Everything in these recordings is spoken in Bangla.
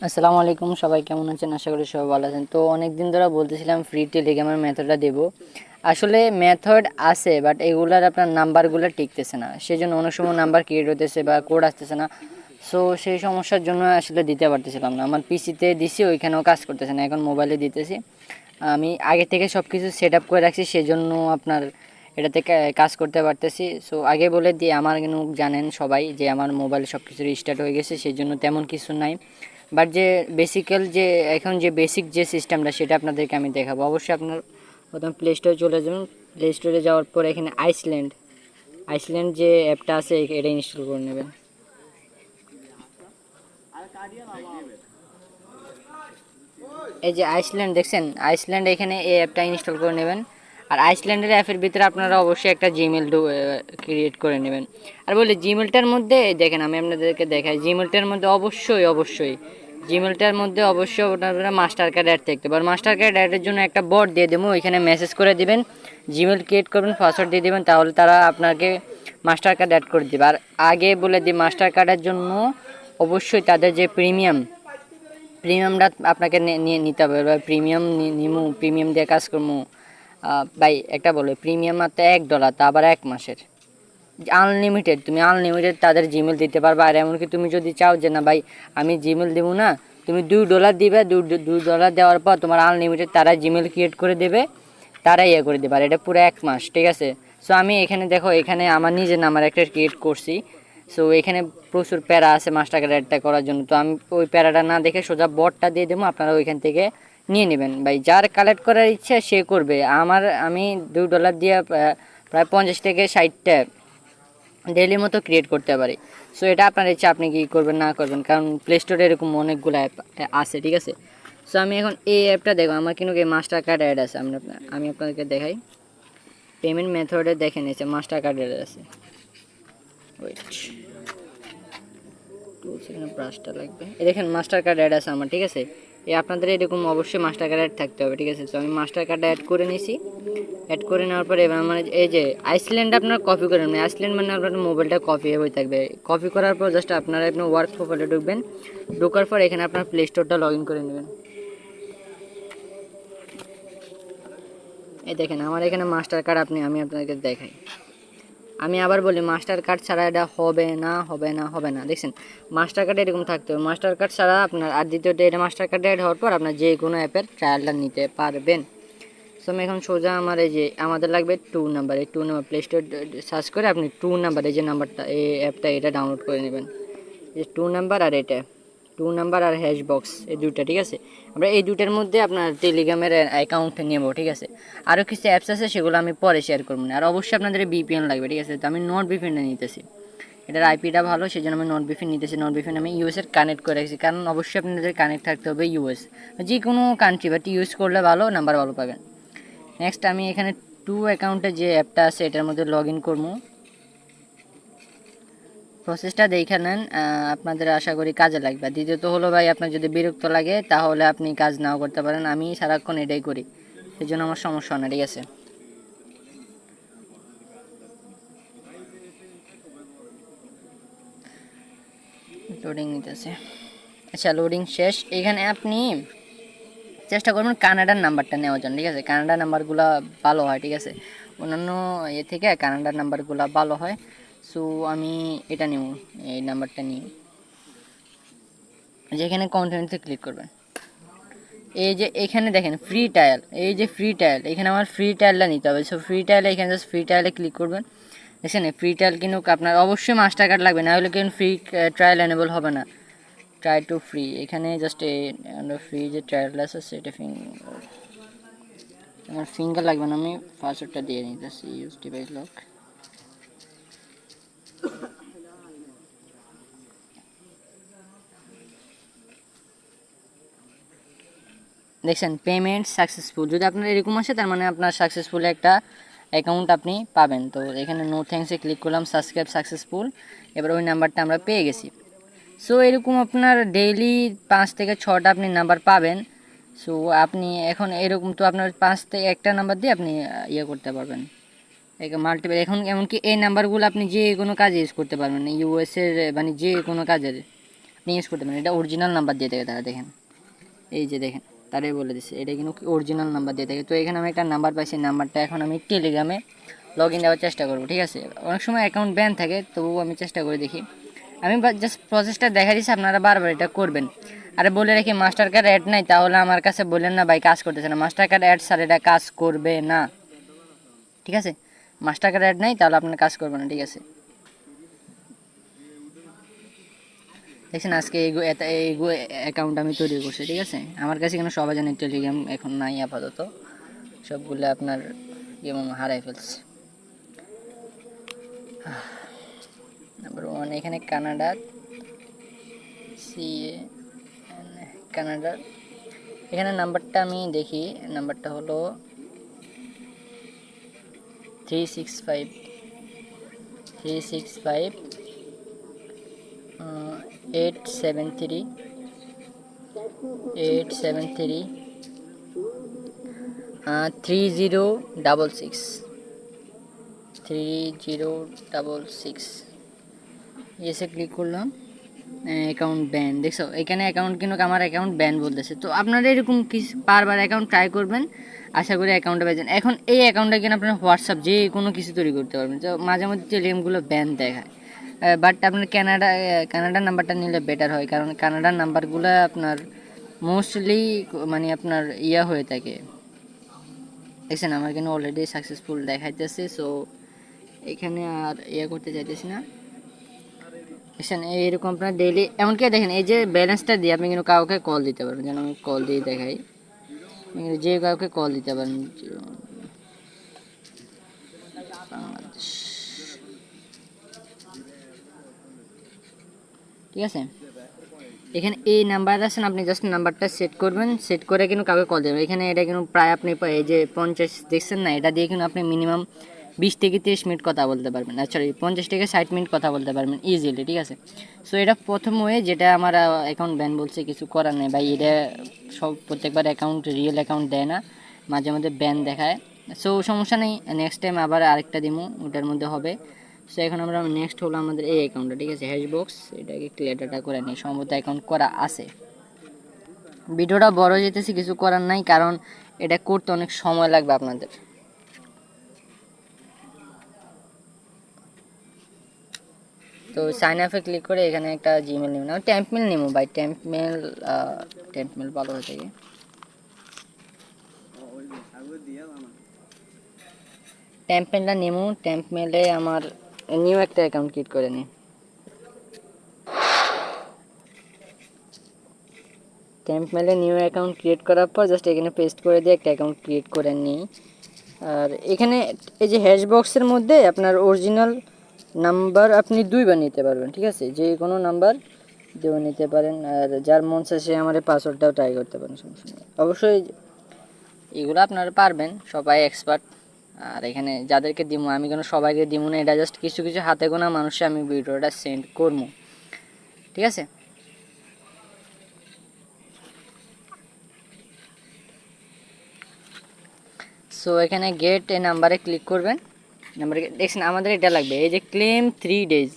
আসসালামু আলাইকুম, সবাই কেমন আছেন? আশা করি সবাই ভালো আছেন। তো অনেক দিন ধরে বলতেছিলাম ফ্রি টেলিগ্রামের মেথডটা দেব। আসলে মেথড আছে, বাট এগুলার আপনার নাম্বারগুলো টিকতেছে না, সেই জন্য অনেক সময় নাম্বার ক্রিয়েট হতেছে বা কোড আসতেছে না। সো সেই সমস্যার জন্য আসলে দিতে পারতেছিলাম না। আমার পিসিতে দিছি, ওইখানেও কাজ করতেছে না, এখন মোবাইলে দিতেছি। আমি আগে থেকে সব কিছু সেট আপ করে রাখছি, সেজন্য আপনার এটাতে কাজ করতে পারতেছি। সো আগে বলে দিয়ে, আমার কিন্তু জানেন সবাই যে আমার মোবাইলে সব কিছু রিস্টার্ট হয়ে গেছে, সেই জন্য তেমন কিছু নাই। বাট যে বেসিক্যাল যে এখন যে বেসিক যে সিস্টেমটা, সেটা আপনাদেরকে আমি দেখাবো। অবশ্যই আপনার প্রথম প্লে স্টোরে চলে যাবেন। প্লে স্টোরে যাওয়ার পর এখানে আইসল্যান্ড আইসল্যান্ড যে অ্যাপটা আছে এটা ইনস্টল করে নেবেন। এই যে আইসল্যান্ড দেখছেন, আইসল্যান্ড, এখানে এই অ্যাপটা ইনস্টল করে নেবেন। আর আইসল্যান্ডের অ্যাপের ভিতরে আপনারা অবশ্যই একটা জিমেল ক্রিয়েট করে নেবেন। আর বলি জিমেলটার মধ্যে দেখেন, আমি আপনাদেরকে দেখাই, জিমেলটার মধ্যে অবশ্যই জিমেলটার মধ্যে অবশ্যই আপনারা মাস্টার কার্ড অ্যাড থাকতে পারে। মাস্টার কার্ড অ্যাডের জন্য একটা বোর্ড দিয়ে দেবো, ওইখানে মেসেজ করে দিবেন, জিমেল ক্রিয়েট করবেন, পাসওয়ার্ড দিয়ে দেবেন, তাহলে তারা আপনাকে মাস্টার কার্ড অ্যাড করে দেবে। আর আগে বলে দিই, মাস্টার কার্ডের জন্য অবশ্যই তাদের যে প্রিমিয়ামটা আপনাকে নিয়ে নিতে হবে। বা প্রিমিয়াম নিমু, প্রিমিয়াম দিয়ে কাজ করবো ভাই। একটা বলে প্রিমিয়াম মাত্র $1, তা আবার 1 মাসের। আনলিমিটেড, তুমি আনলিমিটেড তাদের জিমেল দিতে পারবে। আর এমনকি তুমি যদি চাও যে না ভাই আমি জিমেল দেবো না, তুমি $2 দিবে, $2 দেওয়ার পর তোমার আনলিমিটেড তারা জিমেল ক্রিয়েট করে দেবে, তারা ইয়ে করে দেবে। আর এটা পুরো 1 মাস, ঠিক আছে? সো আমি এখানে দেখো, এখানে আমার নিজের নাম্বার একটা ক্রিয়েট করছি। সো এখানে প্রচুর প্যারা আছে মাস্টার কার্ড অ্যাডটা করার জন্য। তো আমি ওই প্যারাটা না দেখে সোজা বটটা দিয়ে দেবো, আপনারা ওইখান থেকে নিয়ে নেবেন। ভাই যার কালেক্ট করার ইচ্ছা সে করবে। আমি $2 দিয়ে প্রায় 50 থেকে 60টা ডেইলি মতো ক্রিয়েট করতে পারি। সো এটা আপনার ইচ্ছা, আপনি কী করবেন না করবেন, কারণ প্লে স্টোরে এরকম অনেকগুলো অ্যাপ আছে, ঠিক আছে? সো আমি এখন এই অ্যাপটা দেখো, আমার কিন্তু মাস্টার কার্ড অ্যাড আছে। আমি আপনাদেরকে দেখাই, পেমেন্ট মেথডে দেখে নিয়েছে মাস্টার কার্ড অ্যাড আছে। ওয়েট, সেখানে ব্রাশটা লাগবে। এই দেখেন মাস্টার কার্ড অ্যাড আছে আমার, ঠিক আছে? আপনাদের এরকম অবশ্যই মাস্টার কার্ড অ্যাড থাকতে হবে, ঠিক আছে? তো আমি মাস্টার কার্ডটা অ্যাড করে নিয়েছি। অ্যাড করে নেওয়ার পরে এবার মানে এই যে আইসল্যান্ড আপনার কপি করে নেবেন। আইসল্যান্ড মানে আপনার মোবাইলটা কপি হয়ে থাকবে। কপি করার পর জাস্ট আপনারা আপনার ওয়ার্ক প্রোফাইলে ঢুকবেন। ঢোকার পর এখানে আপনার প্লে স্টোরটা লগ ইন করে নেবেন। এই দেখেন আমার এখানে মাস্টার কার্ড, আমি আপনাদেরকে দেখাই। আমি আবার বলি, মাস্টার কার্ড ছাড়া এটা হবে না। দেখছেন, মাস্টার কার্ড এরকম থাকতে হবে। মাস্টার কার্ড ছাড়া আপনার, আর দ্বিতীয়ত এটা মাস্টার কার্ড অ্যাড হওয়ার পর আপনার যে কোনো অ্যাপের ট্রায়ালটা নিতে পারবেন। সো আমি এখন সোজা আমার এই যে আমাদের লাগবে 2 নাম্বার, এই 2 নাম্বার প্লে স্টোর সার্চ করে আপনি 2 নাম্বার, এই যে নাম্বারটা, এই অ্যাপটা এটা ডাউনলোড করে নেবেন। এই যে 2 নাম্বার আর এটা 2 নাম্বার আর হ্যাশ বক্স, এই দুইটা, ঠিক আছে? আমরা এই দুইটার মধ্যে আপনার টেলিগ্রামের অ্যাকাউন্ট নেব, ঠিক আছে? আরও কিছু অ্যাপস আছে, সেগুলো আমি পরে শেয়ার করবো না। আর অবশ্যই আপনাদের বিপিএন লাগবে, ঠিক আছে? তো আমি নট বিপিএনটা নিতেছি, এটার আইপিটা ভালো, সেই জন্য আমি নট বিপিএন নিতেছি। নট বিপিএন আমি ইউএসের কানেক্ট করে রাখছি, কারণ অবশ্যই আপনাদের কানেক্ট থাকতে হবে ইউএস, যে কোনো কান্ট্রি, বাট ইউজ করলে ভালো, নাম্বার ভালো পাবেন। নেক্সট আমি এখানে অ্যাকাউন্টে যে অ্যাপটা আছে এটার মধ্যে লগ ইন করবো। প্রসেসটা দেখে নেন, আপনাদের আশা করি কাজে লাগবে। দ্বিতীয়ত হলো ভাই, আপনার যদি বিরক্ত লাগে তাহলে আপনি কাজ নাও করতে পারেন, আমি সারাক্ষণ এটাই করি, সেই জন্য আমার সমস্যা হয় না, ঠিক আছে? লোডিং নিতেছে। আচ্ছা, লোডিং শেষ। এখানে আপনি চেষ্টা করবেন কানাডার নাম্বারটা নেওয়ার জন্য, ঠিক আছে? কানাডার নাম্বারগুলো ভালো হয়, ঠিক আছে? অন্যান্য থেকে কানাডার নাম্বারগুলো ভালো হয়। সো আমি এটা নিব, এই নাম্বারটা নিই। যেখানে কন্টিনিউতে ক্লিক করবেন, এই যে এখানে দেখেন ফ্রি ট্রায়াল, এই যে ফ্রি ট্রায়াল, এখানে আমার ফ্রি ট্রায়ালটা নিতে হবে। সো ফ্রি ট্রায়ালে এখানে জাস্ট ফ্রি ট্রায়ালে ক্লিক করবেন। দেখছেন ফ্রি ট্রায়াল কিন্তু আপনার অবশ্যই মাস্টার কার্ড লাগবে, না হলে কিন্তু ফ্রি ট্রায়াল এনেবল হবে না। ট্রাই টু ফ্রি, এখানে জাস্ট ফ্রি যে ট্রায়ালটা আছে সেটা আমার ফিঙ্গার লাগবে না, আমি পাসওয়ার্ডটা দিয়ে নিতেছি, ইউজ ডিভাইস লক। দেখছেন পেমেন্ট সাকসেসফুল, যদি আপনার এরকম আসে তার মানে আপনার সাকসেসফুল একটা অ্যাকাউন্ট আপনি পাবেন। তো এখানে নো থ্যাঙ্কসে ক্লিক করলাম, সাবস্ক্রাইব সাকসেসফুল। এবার ওই নাম্বারটা আমরা পেয়ে গেছি। সো এরকম আপনার ডেইলি 5 থেকে 6টা আপনি নাম্বার পাবেন। সো আপনি এখন এরকম, তো আপনার 5 থেকে একটা নাম্বার দিয়ে আপনি ইয়ে করতে পারবেন, মাল্টিপল। এখন এমনকি এই নাম্বারগুলো আপনি যে কোনো কাজে ইউজ করতে পারবেন, ইউএসের মানে যে কোনো কাজের। আপনি ইউজ করতে পারেন। এটা অরিজিনাল নাম্বার দিয়ে থাকে তারা, দেখেন এই যে দেখেন তারাই বলে দিচ্ছে এটা কিন্তু অরিজিনাল নাম্বার দিয়ে থাকে। তো এখানে আমি একটা নাম্বার পাইছি, নাম্বারটা এখন আমি টেলিগ্রামে লগ ইন দেওয়ার চেষ্টা করবো, ঠিক আছে। অনেক সময় অ্যাকাউন্ট ব্যান থাকে, তবুও আমি চেষ্টা করে দেখি। আমি জাস্ট প্রসেসটা দেখা দিচ্ছি, আপনারা বারবার এটা করবেন। আরে বলে রাখি, মাস্টার কার্ড অ্যাড নাই তাহলে আমার কাছে বললেন না ভাই কাজ করতেছে না। মাস্টার কার্ড অ্যাড স্যার এটা কাজ করবে না, ঠিক আছে। মাস্টার কার্ড অ্যাড নাই তাহলে আপনার কাজ করবে না, ঠিক আছে। দেখছেন আজকে এই অ্যাকাউন্ট আমি তৈরি করছি, ঠিক আছে। আমার কাছে কেন সবাই জানে টেলিগ্রাম এখন নাই আপাতত, সবগুলো আপনার যেমন হারাই ফেলছে। নাম্বার 1 এখানে কানাডা, সিএ কানাডা। এখানে নাম্বারটা আমি দেখি, নাম্বারটা হলো 365 873 3066 3066 এসে ক্লিক করলাম। অ্যাকাউন্ট ব্যান, দেখছো এখানে অ্যাকাউন্ট কিন্তু আমার অ্যাকাউন্ট ব্যান বলতেছে। তো আপনারা এরকম কিছু বারবার অ্যাকাউন্ট ট্রাই করবেন, আশা করি অ্যাকাউন্টটা পেয়ে যান। এখন এই অ্যাকাউন্টটা কিনা আপনার হোয়াটসঅ্যাপ যে কোনো কিছু তৈরি করতে পারবেন। তো মাঝে মধ্যে টেলিগ্রামগুলো ব্যান দেখায়, বাট আপনার কানাডার নাম্বারটা নিলে বেটার হয়, কারণ কানাডার নাম্বারগুলো আপনার মোস্টলি মানে আপনার হয়ে থাকে। দেখছেন আমার কিন্তু অলরেডি সাকসেসফুল দেখাইতেছে। সো এখানে আর করতে চাইতেছি না। দেখছেন এইরকম আপনার ডেইলি, এমনকি দেখেন এই যে ব্যালেন্সটা দিয়ে আপনি কিন্তু কাউকে কল দিতে পারবেন। যেন আমি কল দিয়ে দেখাই, যে কাউকে কল দিতে পারেন। বাংলাদেশ, ঠিক আছে। এখানে এই নাম্বার আছেন, আপনি জাস্ট নাম্বারটা সেট করবেন, সেট করে কিন্তু কাউকে কল দেবেন। এখানে এটা কিন্তু প্রায় আপনি এই যে 50 দেখছেন না, এটা দিয়ে কিন্তু আপনি মিনিমাম 20 থেকে 30 মিনিট কথা বলতে পারবেন। সরি 50 থেকে 60 মিনিট কথা বলতে পারবেন ইজিলি, ঠিক আছে। সো এটা প্রথম ওয়ে, যেটা আমার অ্যাকাউন্ট ব্যান বলছে, কিছু করার নেই ভাই। এটা সব প্রত্যেকবার অ্যাকাউন্ট রিয়েল অ্যাকাউন্ট দেয় না, মাঝে মধ্যে ব্যান দেখায়। সো সমস্যা নেই, নেক্সট টাইম আবার আরেকটা দিমু, ওটার মধ্যে হবে। সো এখন আমরা নেক্সট হলো আমাদের এই অ্যাকাউন্টটা, ঠিক আছে, হ্যাশবক্স। এটাকে ক্লিয়ার ডাটা করে নিই, সম্ভবত অ্যাকাউন্ট করা আছে। ভিডিওটা বড় যেতেছি, কিছু করার নাই, কারণ এটা করতে অনেক সময় লাগবে আপনাদের। তো সাইন আপে ক্লিক করে এখানে একটা জিমেল নেব, না টেম্পমেল নেব ভাই, টেম্পমেল ভালো হয়ে থাকে। টেম্পমেলটা নেব, টেম্পমেলে আমার নিউ একটা অ্যাকাউন্ট ক্রিয়েট করে নিই। টেম্পমেলে নিউ অ্যাকাউন্ট ক্রিয়েট করার পর জাস্ট এখানে পেস্ট করে দিয়ে একটা অ্যাকাউন্ট ক্রিয়েট করে নিই। আর এখানে এই যে হ্যাশ বক্সের মধ্যে আপনার অরিজিনাল নাম্বার আপনি 2বার নিতে পারবেন, ঠিক আছে, যে কোনো নাম্বার দিয়েও নিতে পারেন। আর যার মন চায় সে আমার পাসওয়ার্ডটাও ট্রাই করতে পারেন, সমস্যা নেই। অবশ্যই এগুলো আপনারা পারবেন, সবাই এক্সপার্ট। আর এখানে যাদেরকে দিমু, আমি কোনো সবাইকে দিমু না, এটা জাস্ট কিছু কিছু হাতে গোনা মানুষে আমি ভিডিওটা সেন্ড করবো, ঠিক আছে। সো এখানে গেট এই নাম্বারে ক্লিক করবেন। নাম্বারে দেখছেন আমাদের এটা লাগবে, এই যে ক্লেম 3 days,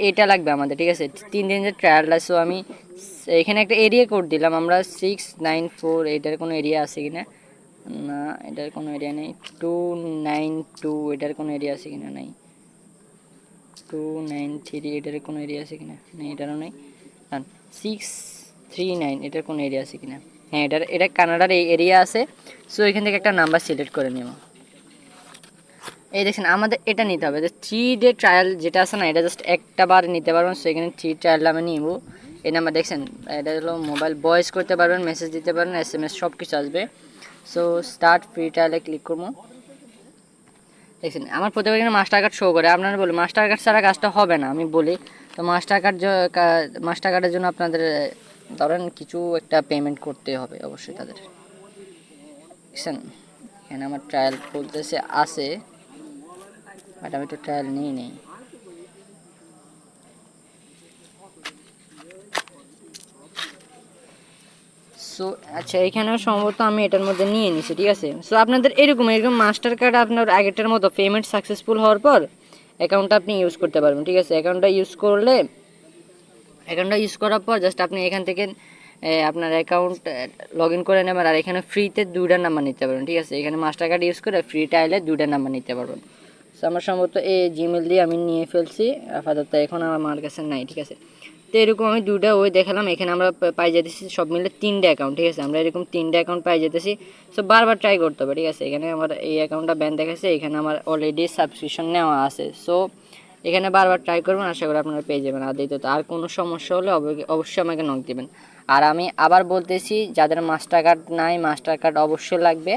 এটা লাগবে আমাদের, ঠিক আছে, 3 দিনের ট্রায়ালটা। সো আমি এখানে একটা এরিয়া কোড দিলাম, আমরা 694, এটার কোনো এরিয়া আছে কিনা, না এটার কোনো এরিয়া নেই। 292, এটার কোনো এরিয়া আছে কিনা, নাই। 293, এটার কোনো এরিয়া আছে কিনা, নেই, এটারও নেই। 639, এটার কোনো এরিয়া আছে কিনা, হ্যাঁ এটা কানাডার এই এরিয়া আছে। সো এখান থেকে একটা নাম্বার সিলেক্ট করে নেব। এই দেখছেন আমাদের এটা নিতে হবে, যে 3 ডে ট্রায়াল যেটা আছে না, এটা জাস্ট একটা বার নিতে পারবেন। সো এখানে 3 ট্রায়ালটা আমি নিব। এই নাম্বার দেখছেন, এটা হলো মোবাইল ভয়েস করতে পারবেন, মেসেজ দিতে পারবেন, SMS সব কিছু আসবে। সো স্টার্ট ফ্রি ট্রায়ালে ক্লিক করবো। দেখছেন আমার প্রত্যেকবার এখানে মাস্টার কার্ড শো করে, আপনারা বলি মাস্টার কার্ড ছাড়া কাজটা হবে না, আমি বলি। তো মাস্টার কার্ডের জন্য আপনাদের ধরেন কিছু একটা পেমেন্ট করতে হবে অবশ্যই তাদের। দেখছেন এখানে আমার ট্রায়াল বলতেছে আছে, বাট আমি তো ট্রায়াল নিই নেই। সো আচ্ছা এখানেও সম্ভবত আমি এটার মধ্যে নিয়ে নিছি, ঠিক আছে। সো আপনাদের এরকম মাস্টার কার্ড আপনার আগেরটার মতো পেমেন্ট সাকসেসফুল হওয়ার পর অ্যাকাউন্টটা আপনি ইউজ করতে পারবেন, ঠিক আছে। অ্যাকাউন্টটা ইউজ করলে অ্যাকাউন্টটা ইউজ করার পর জাস্ট আপনি এখান থেকে আপনার অ্যাকাউন্ট লগ ইন করে নেবেন। আর এখানে ফ্রিতে 2টা নাম্বার নিতে পারবেন, ঠিক আছে। এখানে মাস্টার কার্ড ইউজ করে ফ্রি টাইলে 2টা নাম্বার নিতে পারবেন। সো আমার সম্ভবত এই জিমেল দিয়ে আমি নিয়ে ফেলছি আপাতত, এখন আমার কাছে নাই, ঠিক আছে। তো এরকম আমি 2টা ওই দেখালাম। এখানে আমরা পাই যেতেছি সব মিলে 3টে অ্যাকাউন্ট, ঠিক আছে। আমরা এরকম 3টে অ্যাকাউন্ট পাই যেতেছি। সো বারবার ট্রাই করতে হবে, ঠিক আছে। এখানে আমার এই অ্যাকাউন্টটা ব্যান দেখাচ্ছে, এখানে আমার অলরেডি সাবস্ক্রিপশন নেওয়া আছে। সো এখানে বারবার ট্রাই করবেন, আশা করি আপনারা পেয়ে যাবেন। আর দ্বিতীয়ত আর কোনো সমস্যা হলে অবশ্যই আমাকে নক দিবেন। আর আমি আবার বলতেছি, যাদের মাস্টার কার্ড নাই, মাস্টার কার্ড অবশ্যই লাগবে।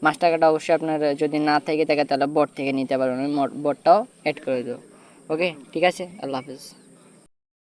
মাস্টার কার্ড অবশ্যই আপনার যদি না থেকে থাকে তাহলে বট থেকে নিতে পারবেন, আমি বটটাও অ্যাড করে দেবো। ওকে, ঠিক আছে, আল্লাহ হাফিজ।